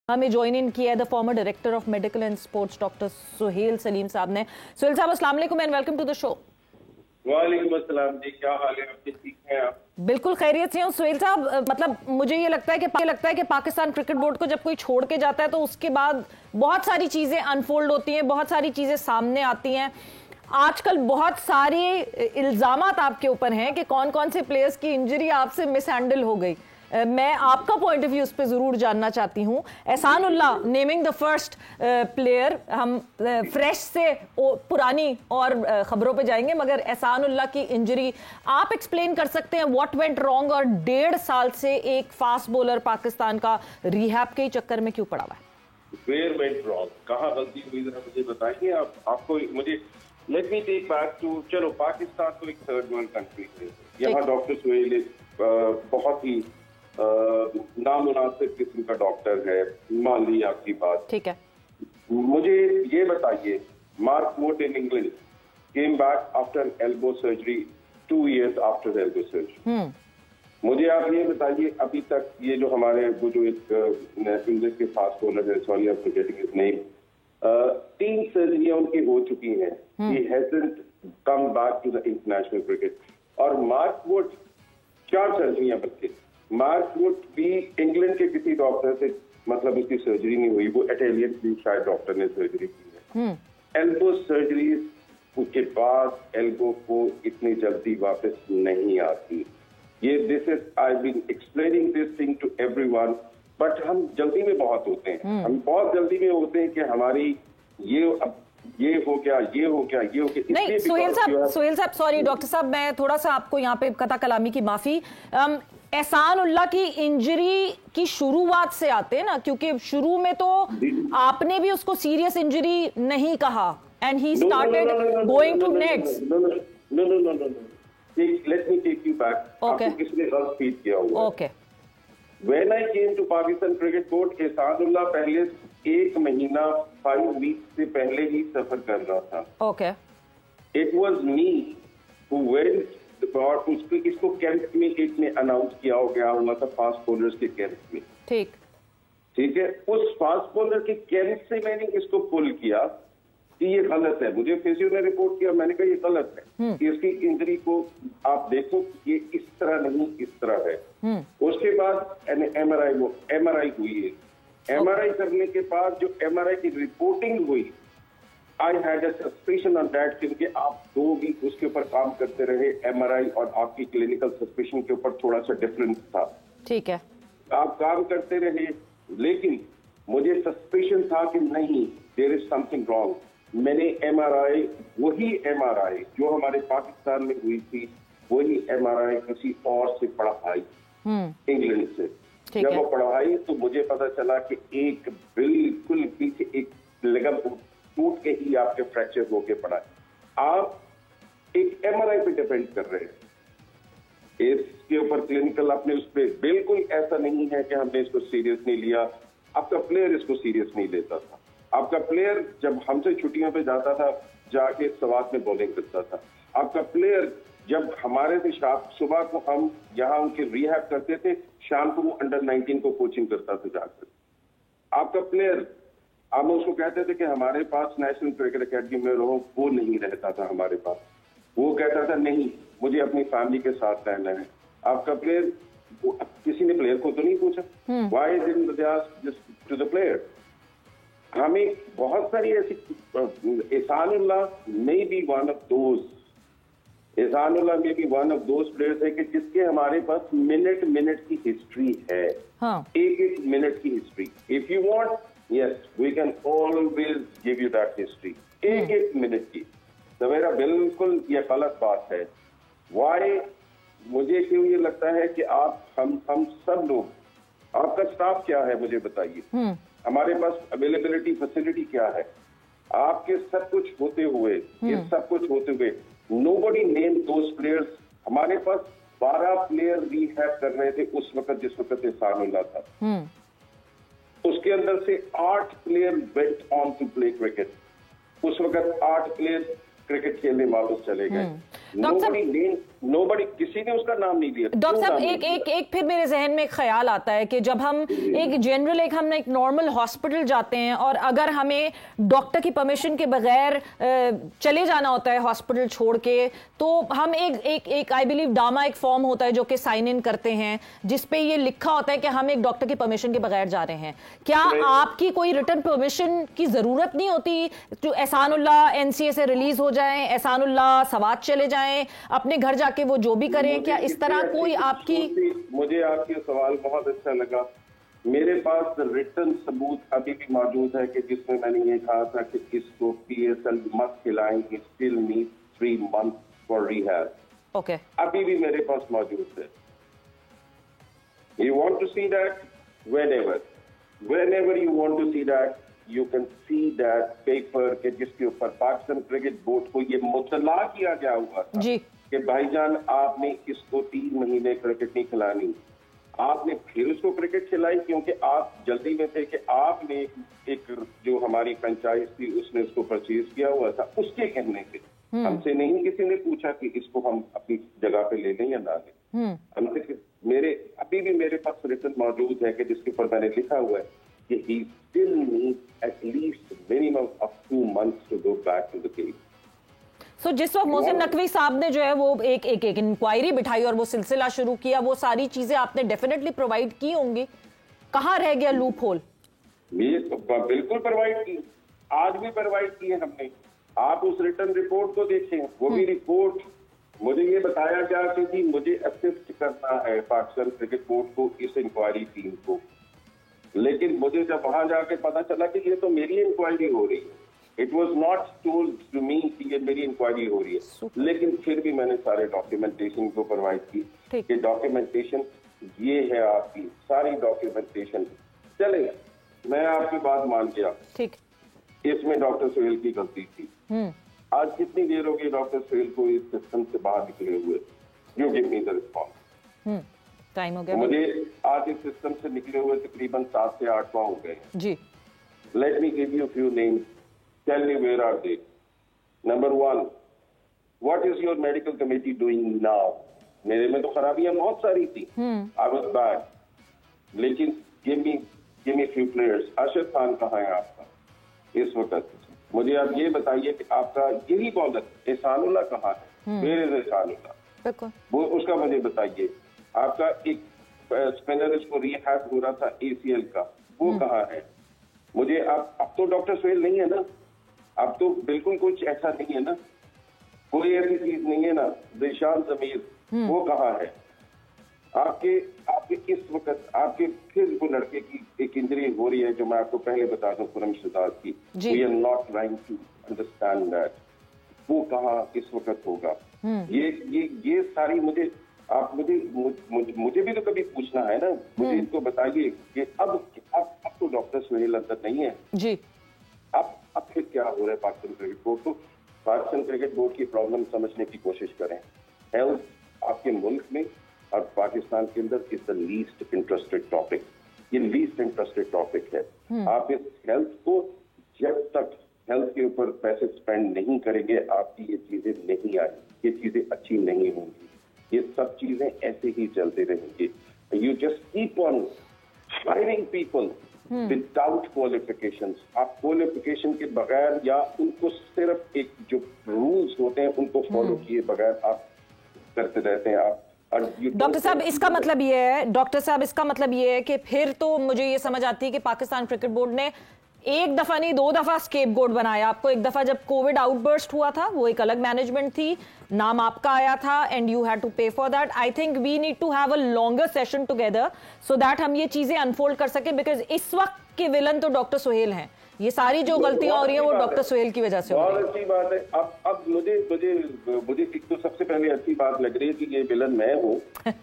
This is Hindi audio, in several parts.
हमें ज्वाइन इन किया है the former director of medical and sports doctor Suhail Salim साहब ने। सुहेल साहब अस्सलाम वालेकुम and welcome to the show. वालेकुम अस्सलाम जी, क्या हाल है आपके? ठीक हैं आप? बिल्कुल खैरियत से हूँ सुहेल साहब। मतलब मुझे ये लगता है कि पाकिस्तान क्रिकेट बोर्ड को जब कोई छोड़ के जाता है तो उसके बाद बहुत सारी चीजें अनफोल्ड होती हैं, बहुत सारी चीजें सामने आती हैं। आजकल बहुत सारे इल्जामात आपके ऊपर हैं कि कौन कौन से प्लेयर्स की इंजरी आपसे मिसहैंडल हो गई। मैं आपका पॉइंट ऑफ व्यू उस पर जरूर जानना चाहती हूँ। Ehsanullah naming the first player, हम फ्रेश से पुरानी और खबरों पे जाएंगे, मगर एहसानुल्लाह की इंजरी आप एक्सप्लेन कर सकते हैं व्हाट वेंट रॉन्ग और 1.5 साल से एक फास्ट बॉलर पाकिस्तान का रिहैब के चक्कर में क्यों पड़ा हुआ है? वेयर वेंट रॉन्ग, कहाँ गलती हुई जरा मुझे बताइए आप। आपको मुझे let me take back to, चलो पाकिस्तान तो एक थर्ड वर्ल्ड कंट्री है, यहाँ डॉक्टर सुहेल बहुत ही नामुनासिब किस्म का डॉक्टर है, मान ली आपकी बात, ठीक है। मुझे ये बताइए, Mark would in England came back after elbow surgery 2 years after elbow surgery. मुझे आप ये बताइए, अभी तक ये जो हमारे वो जो एक इंग्लिश के फास्ट बॉलर है, sorry I am forgetting his name, 3 सर्जरियां उनकी हो चुकी हैं, he hasn't come back to the international cricket. और मार्क वुड 4 सर्जरियां बल्कि, मार्क वुड भी इंग्लैंड के किसी डॉक्टर से मतलब उसकी सर्जरी नहीं हुई, वो इटालियन भी शायद डॉक्टर ने सर्जरी की है। एल्बो सर्जरी उसके बाद एल्बो को इतनी जल्दी वापस नहीं आती। ये this is I been explaining this thing to everyone, but हम जल्दी में बहुत होते हैं, हम बहुत जल्दी में होते हैं कि हमारी ये हो गया, ये हो गया, ये हो गया। नहीं सुहेल साहब सॉरी डॉक्टर साहब, मैं थोड़ा सा आपको यहाँ पे कथा कलामी की माफी। एहसानुल्लाह की इंजरी की शुरुआत से आते हैं ना, क्योंकि शुरू में तो आपने भी उसको सीरियस इंजरी नहीं कहा and he started going to nets. No, let me take you back. आपको किसने गलत फीड किया हुआ? Okay, When I came to Pakistan Cricket Board, Ehsanullah पहले 1 महीना 5 weeks से पहले ही सफर कर रहा था। Okay, It was me who went और इसको कैंप में एक ने अनाउंस किया हो गया हुआ था, फास्ट बॉलर्स के कैंप में। ठीक है, उस फास्ट बॉलर के कैंप से मैंने इसको पुल किया कि ये गलत है। मुझे फिजियो ने रिपोर्ट किया, मैंने कहा ये गलत है, इसकी इंजरी को आप देखो, ये इस तरह नहीं इस तरह है। उसके बाद एमआरआई हुई है। एमआरआई करने के बाद जो एमआरआई की रिपोर्टिंग हुई, I had a suspicion on that, क्योंकि आप 2 वीक उसके ऊपर काम करते रहे। एमआरआई और आपकी क्लिनिकल सस्पिशन के ऊपर थोड़ा सा डिफरेंस था, ठीक है, आप काम करते रहे, लेकिन मुझे सस्पिशन था कि नहीं, देयर इज समथिंग रॉन्ग। मैंने एमआरआई, वही एमआरआई जो हमारे पाकिस्तान में हुई थी, वही एमआरआई किसी और से पढ़ाई, इंग्लैंड से। जब वो पढ़ाई तो मुझे पता चला कि एक बिल्कुल पीछे एक लिगामेंट टूट के ही आपके फ्रैक्चर होके पड़ा है। आप एक एमआरआई पे डिपेंड कर रहे हैं, इसके ऊपर क्लिनिकल आपने उस पर, बिल्कुल ऐसा नहीं है कि हमने इसको सीरियस नहीं लिया। आपका प्लेयर इसको सीरियस नहीं लेता था। आपका प्लेयर जब हमसे छुट्टियों पे जाता था, जाके सवात में बॉलिंग करता था। आपका प्लेयर जब हमारे से सुबह को हम यहाँ उनके रिहैब करते थे, शाम को वो अंडर 19 को कोचिंग करता था जाकर। आपका प्लेयर, हम उसको कहते थे कि हमारे पास नेशनल क्रिकेट अकेडमी में रहो, वो नहीं रहता था हमारे पास। वो कहता था नहीं, मुझे अपनी फैमिली के साथ रहना है। आपका प्लेयर, किसी ने प्लेयर को तो नहीं पूछा, why didn't they ask just to the player. हमें बहुत सारी ऐसी, Ehsanullah maybe one of those, Ehsanullah maybe one of those players है कि जिसके हमारे पास मिनट की हिस्ट्री है, एक मिनट की history. If you want, yes we can always give you that history, एक मिनट की। तो मेरा बिल्कुल ये गलत बात है। वाई, मुझे क्यों ये लगता है कि आप हम सब लोग, आपका स्टाफ क्या है मुझे बताइए, हमारे पास अवेलेबिलिटी फैसिलिटी क्या है, आपके सब कुछ होते हुए, ये सब कुछ होते हुए, नोबडी नेम दोस प्लेयर्स। हमारे पास 12 प्लेयर रिहैब कर रहे थे उस वक्त जिस वक्त एहसानुल्लाह था। उसके अंदर से 8 player went on to play cricket. उस वक्त 8 प्लेयर क्रिकेट खेलने वापस चले गए। नोबडी नेम नोबडी, किसी ने उसका नाम नहीं लिया। डॉक्टर साहब एक फिर मेरे जहन में एक ख्याल आता है कि जब हम हम एक नॉर्मल हॉस्पिटल जाते हैं और अगर हमें डॉक्टर की परमिशन के बगैर चले जाना होता है हॉस्पिटल छोड़ के, तो हम एक आई बिलीव डामा एक फॉर्म होता है जो कि साइन इन करते हैं जिसपे ये लिखा होता है कि हम एक डॉक्टर की परमिशन के बगैर जा रहे हैं। क्या आपकी कोई रिटर्न परमिशन की जरूरत नहीं होती? तो एहसानुल्लाह एनसीए से रिलीज हो जाएं, एहसानुल्लाह सवात चले जाएं, अपने घर जाके वो जो भी करें, क्या इस तरह कोई आपकी? मुझे आपके सवाल बहुत अच्छा लगा। मेरे पास रिटर्न सबूत अभी भी मौजूद है कि जिसमें मैंने ये कहा था कि इसको PSL मत खिलाएं, still need 3 months for rehab. Okay, अभी भी मेरे पास मौजूद है। You want to see that? Whenever you want to see that, you can see that paper के जिसके ऊपर पाकिस्तान क्रिकेट बोर्ड को ये मुतला किया गया हुआ था जी कि भाईजान आपने इसको 3 महीने क्रिकेट नहीं खिलानी। आपने फिर उसको क्रिकेट खिलाई क्योंकि आप जल्दी में थे कि आपने एक जो हमारी फ्रेंचाइज थी उसने उसको परचेज किया हुआ था, उसके कहने से हमसे नहीं किसी ने पूछा कि इसको हम अपनी जगह पे ले लें या ना लें। हमसे अभी भी मेरे पास रिटर्न मौजूद है कि जिसके ऊपर मैंने लिखा हुआ है कि he still needs at least minimum of 2 months to go back to the game. So, जिस वक्त मोहसिन नकवी साहब ने जो है वो एक इंक्वायरी बिठाई और वो सिलसिला शुरू किया, वो सारी चीजें आपने डेफिनेटली प्रोवाइड की होंगी। कहाँ रह गया लूप होल? बिल्कुल प्रोवाइड की, आज भी प्रोवाइड की है हमने। आप उस रिटर्न रिपोर्ट को देखें, वो भी रिपोर्ट मुझे ये बताया गया कि मुझे असिस्ट करना है पाकिस्तान क्रिकेट बोर्ड को, इस इंक्वायरी टीम को। लेकिन मुझे जब वहां जाके पता चला कि ये तो मेरी इंक्वायरी हो रही है, it was not told to me कि ये मेरी इंक्वायरी हो रही है। लेकिन फिर भी मैंने सारे डॉक्यूमेंटेशन को प्रोवाइड की कि डॉक्यूमेंटेशन ये है, आपकी सारी डॉक्यूमेंटेशन चलेगा। मैं आपकी बात मान गया, ठीक, इसमें डॉक्टर सोहेल की गलती थी। आज कितनी देर हो गई डॉक्टर सोहेल को इस सिस्टम से बाहर निकले हुए? You give me the response. Time हो गया मुझे आज इस सिस्टम से निकले हुए तकरीबन 7 से 8 माह हो गए जी। Let me give you few names, tell me where are they. Number 1, what is your medical committee doing now? मेरे में तो खराबियां बहुत सारी थी, आई वाज बैड, लेकिन give me few players. Arshad Khan कहाँ है आपका इस वक्त? मुझे आप ये बताइए कि आपका यही बॉलर एहसानुल्लाह कहाँ है? Where is Ehsanullah? वो उसका मुझे बताइए। आपका एक स्पिनर इसको रिहैब हो रहा था ACL का, वो कहाँ है? मुझे अब तो डॉक्टर सोहेल नहीं है ना, अब तो बिल्कुल कुछ ऐसा नहीं है ना, कोई ऐसी चीज नहीं है ना। दिशान जमीर वो कहाँ है? आपके इस वक्त आपके फिर वो लड़के की एक इंजरी हो रही है जो मैं आपको पहले बता दूं, खुरम शहजाद की। We are not trying to understand that. वो कहाँ इस वक्त होगा? ये सारी मुझे भी तो कभी पूछना है ना। मुझे इसको बताइए कि अब तो डॉक्टर सोहेल अंदर नहीं है जी। अब फिर क्या हो रहा है पाकिस्तान क्रिकेट बोर्ड को? पाकिस्तान क्रिकेट बोर्ड की प्रॉब्लम समझने की कोशिश करें। हेल्थ आपके मुल्क में और पाकिस्तान के अंदर is the least interested topic. ये लीस्ट इंटरेस्टेड टॉपिक है। आप इस हेल्थ को, जब तक हेल्थ के ऊपर पैसे स्पेंड नहीं करेंगे, आपकी ये चीजें नहीं आएंगी, ये चीजें अच्छी नहीं होंगी। ये सब चीजें ऐसे ही चलते रहेंगे। You just keep on hiring people without qualifications. आप क्वालिफिकेशन के बगैर या उनको सिर्फ एक जो रूल्स होते हैं उनको फॉलो किए बगैर आप करते रहते हैं। आप डॉक्टर साहब इसका मतलब ये है कि फिर तो मुझे ये समझ आती है कि पाकिस्तान क्रिकेट बोर्ड ने एक दफा नहीं 2 दफा स्केपगोट बनाया आपको। एक दफा जब कोविड आउटबर्स्ट हुआ था, वो एक अलग मैनेजमेंट थी, नाम आपका आया था and you had to pay for that. I think we need to have a longer session together so that हम ये चीजें अनफोल्ड कर सके, बिकॉज इस वक्त के विलन तो डॉक्टर सोहेल हैं। ये सारी जो गलतियां हो रही है वो डॉक्टर सोहेल की वजह से हो रही है। बहुत अच्छी बात है। अब मुझे एक तो सबसे पहले अच्छी बात लग रही है कि ये विलन मैं हूँ,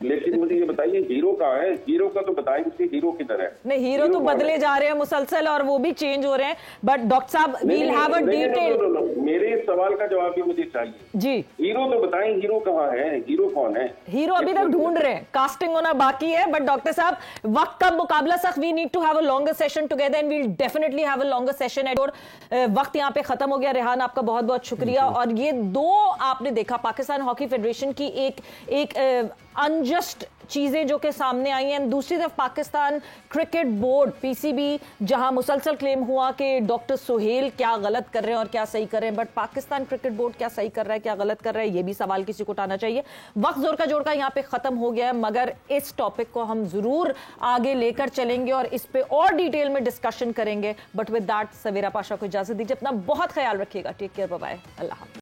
लेकिन मुझे ये बताइए हीरो कहाँ है? हीरो का तो बताएंगे, हीरो किधर है? नहीं, हीरो तो बदले जा रहे हैं मुसलसल और वो भी चेंज हो रहे हैं। बट डॉक्टर साहब वील हैव अ डिटेल। मेरे सवाल का जवाब भी मुझे चाहिए जी। हीरो तो बताएं, हीरो कहाँ है, हीरो कौन है? हीरो अभी तक ढूंढ रहे हैं, कास्टिंग होना बाकी है। बट डॉक्टर साहब, वक्त का मुकाबला सख्त, we need to have a longer session together and we'll definitely have a longer session at. और वक्त यहाँ पे खत्म हो गया। रेहान, आपका बहुत बहुत शुक्रिया। और ये दो आपने देखा पाकिस्तान हॉकी फेडरेशन की एक अनजस्ट चीजें जो कि सामने आई हैं। दूसरी तरफ पाकिस्तान क्रिकेट बोर्ड पीसीबी, जहां मुसलसल क्लेम हुआ कि डॉक्टर सुहेल क्या गलत कर रहे हैं और क्या सही कर रहे हैं, बट पाकिस्तान क्रिकेट बोर्ड क्या सही कर रहा है, क्या गलत कर रहा है, ये भी सवाल किसी को उठाना चाहिए। वक्त जोर का जोड़ का यहाँ पे खत्म हो गया है, मगर इस टॉपिक को हम जरूर आगे लेकर चलेंगे और इस पे और डिटेल में डिस्कशन करेंगे। बट विद दैट, सवेरा पाशा को इजाजत दीजिए। अपना बहुत ख्याल रखिएगा। टेक केयर, बाय बाय, अल्लाह हाफ़िज़।